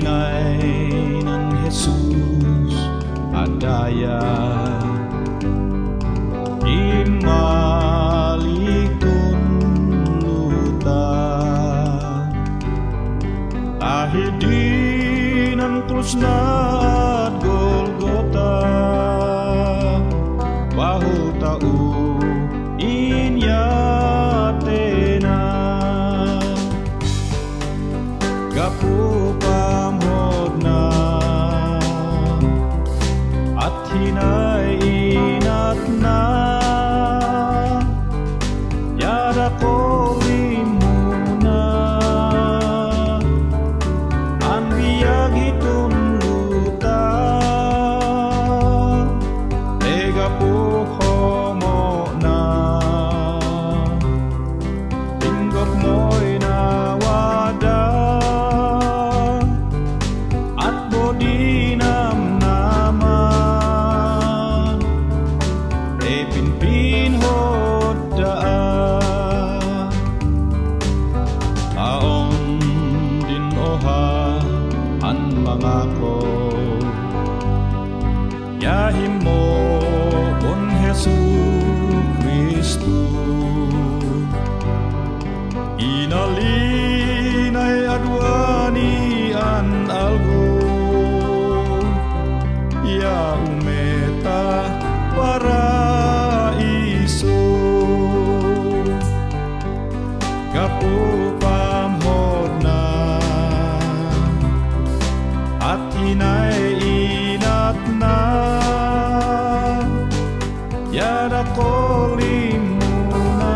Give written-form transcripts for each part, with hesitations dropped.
ingay ng Jesus adaya imalikun luta ahidi ng krus na at Golgota bahu tau inyatena gapu pamhodna at hinay inat na yara ko limuna ang biyag itong luta ega po homo na tinggok mo'y nawada at bodi namnaman e pinpinhod daan aon din oha ang mangako yahim mo on Jesu Kristo inalinay adwani an algo ya umeta paraiso gapu pamhodna at hinay inat na yada ko limuna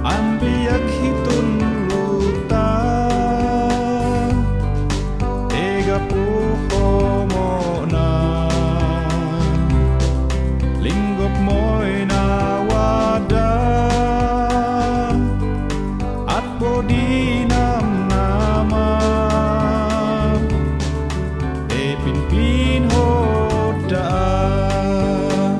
ang biyag hitun luta ega po homo na linggok mo'y nawada at bodi namnaman e pinpinhod daan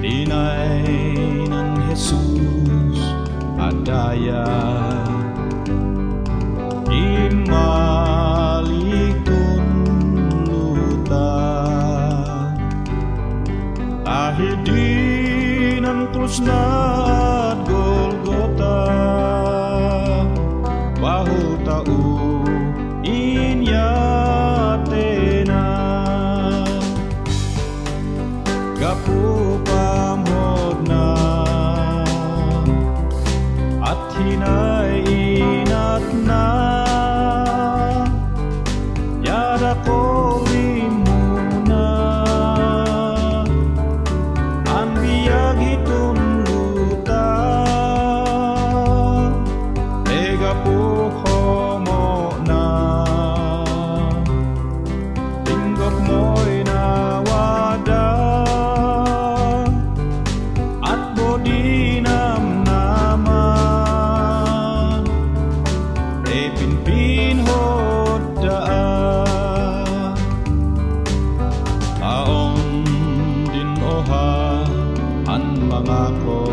Dinay ng Jesus at daya, imalikon luta. Dahil di ng krus na at Golgota, bahu tau inyatena, gapu pamod na at hinay inat na, yada ko limuna ang biyag itong luta, ega po homo na tinggok mo'y nawada at bodi namnaman e pinpinhod daan aon din oha ang mga ko